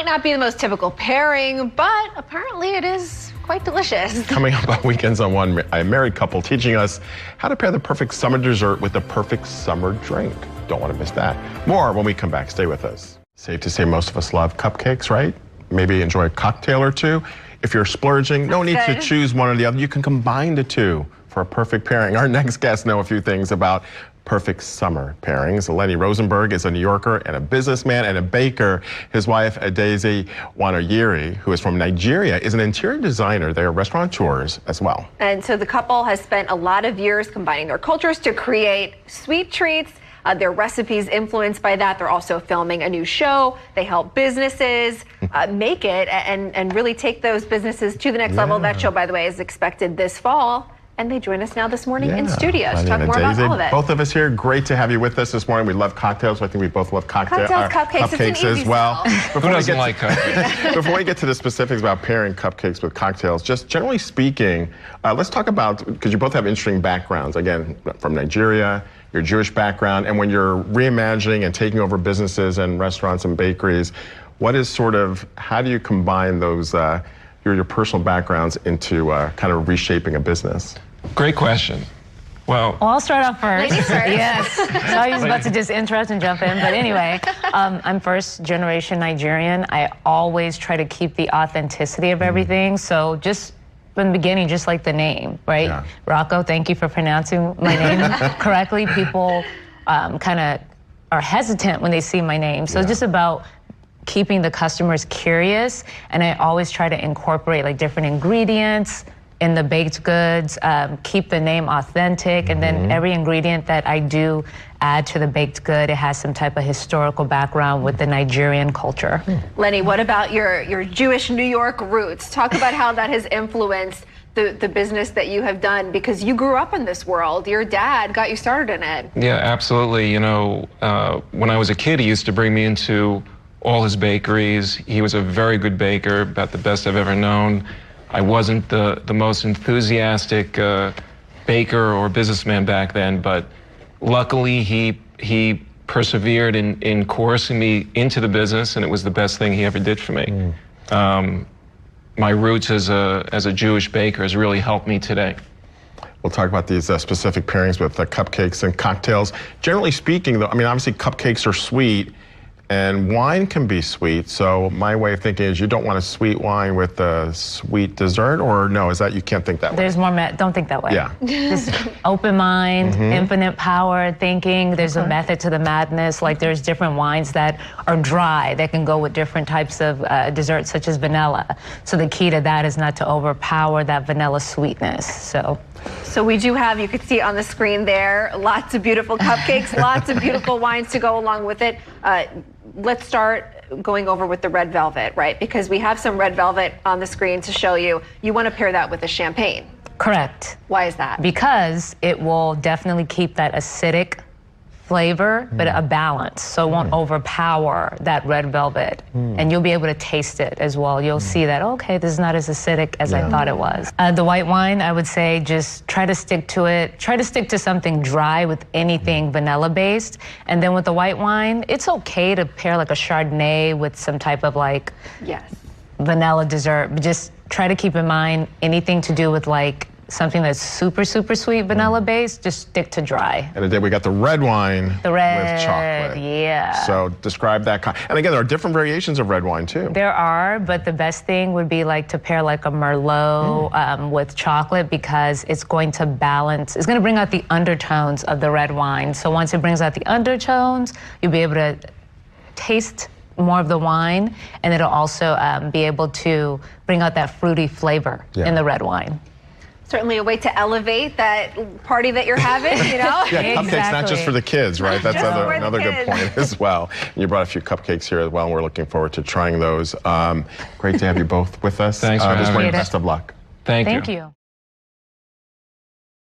not be the most typical pairing, but apparently it is quite delicious. Coming up on Weekends on One, a married couple teaching us how to pair the perfect summer dessert with the perfect summer drink. Don't want to miss that. More when we come back. Stay with us. Safe to say most of us love cupcakes, right? Maybe enjoy a cocktail or two. If you're splurging, no need to choose one or the other. You can combine the two for a perfect pairing. Our next guests know a few things about perfect summer pairings. Lenny Rosenberg is a New Yorker and a businessman and a baker. His wife, Adaeze Wanayiri, who is from Nigeria, is an interior designer. They are restaurateurs as well. And so the couple has spent a lot of years combining their cultures to create sweet treats. Their recipes influenced by that. They're also filming a new show. They help businesses make it and really take those businesses to the next level. That show, by the way, is expected this fall. And they join us now this morning in studio to talk more about all of it. Both of us here, great to have you with us this morning. We love cocktails. I think we both love cupcakes as well. Who doesn't like cupcakes? Before we get to the specifics about pairing cupcakes with cocktails, just generally speaking, let's talk about, because you both have interesting backgrounds. Again, from Nigeria, your Jewish background, and when you're reimagining and taking over businesses and restaurants and bakeries, what is sort of, how do you combine those, your personal backgrounds into kind of reshaping a business? Great question. Well, I'll start off first. Yes. So I was about to just interrupt and jump in, but anyway, I'm first generation Nigerian. I always try to keep the authenticity of everything. So just from the beginning, just like the name, right? Yeah. Rocco, thank you for pronouncing my name correctly. People kind of are hesitant when they see my name. So it's just about keeping the customers curious, and I always try to incorporate like different ingredients in the baked goods, keep the name authentic, and then every ingredient that I do add to the baked good, it has some type of historical background with the Nigerian culture. Lenny, what about your Jewish New York roots? Talk about how that has influenced the business that you have done, because you grew up in this world. Your dad got you started in it. yeah, absolutely. You know, when I was a kid, he used to bring me into all his bakeries. He was a very good baker, about the best I've ever known. I wasn't the most enthusiastic baker or businessman back then, but luckily he persevered in coercing me into the business, and it was the best thing he ever did for me. My roots as a Jewish baker has really helped me today. We'll talk about these specific pairings with cupcakes and cocktails. Generally speaking, though, I mean, obviously cupcakes are sweet, and wine can be sweet. So my way of thinking is you don't want a sweet wine with a sweet dessert, or no, is that you can't think that way? There's more, don't think that way. Yeah. Just open mind, infinite power thinking. There's a method to the madness. Like there's different wines that are dry that can go with different types of desserts, such as vanilla. So the key to that is not to overpower that vanilla sweetness. So we do have, you can see it on the screen there, lots of beautiful cupcakes, lots of beautiful wines to go along with it. Let's start going over with the red velvet, right? Because we have some red velvet on the screen to show you. You want to pair that with the champagne. Correct. Why is that? Because it will definitely keep that acidic flavor, but a balance, so it won't overpower that red velvet. And you'll be able to taste it as well. You'll see that, okay, this is not as acidic as I thought it was. The white wine, I would say just try to stick to it. Try to stick to something dry with anything vanilla based. And then with the white wine, it's okay to pair like a Chardonnay with some type of like vanilla dessert. But just try to keep in mind anything to do with like something that's super, super sweet vanilla based, just stick to dry. And today we got the red wine with chocolate. Yeah. So describe that. And again, there are different variations of red wine too. There are, but the best thing would be like to pair like a Merlot with chocolate, because it's going to balance, it's going to bring out the undertones of the red wine. So once it brings out the undertones, you'll be able to taste more of the wine, and it'll also be able to bring out that fruity flavor in the red wine. Certainly a way to elevate that party that you're having, you know? Yeah, cupcakes not just for the kids, right? That's another good point as well. And you brought a few cupcakes here as well, and we're looking forward to trying those. Great to have you both with us. Thanks for having me. Best of luck. Thank you. Thank you.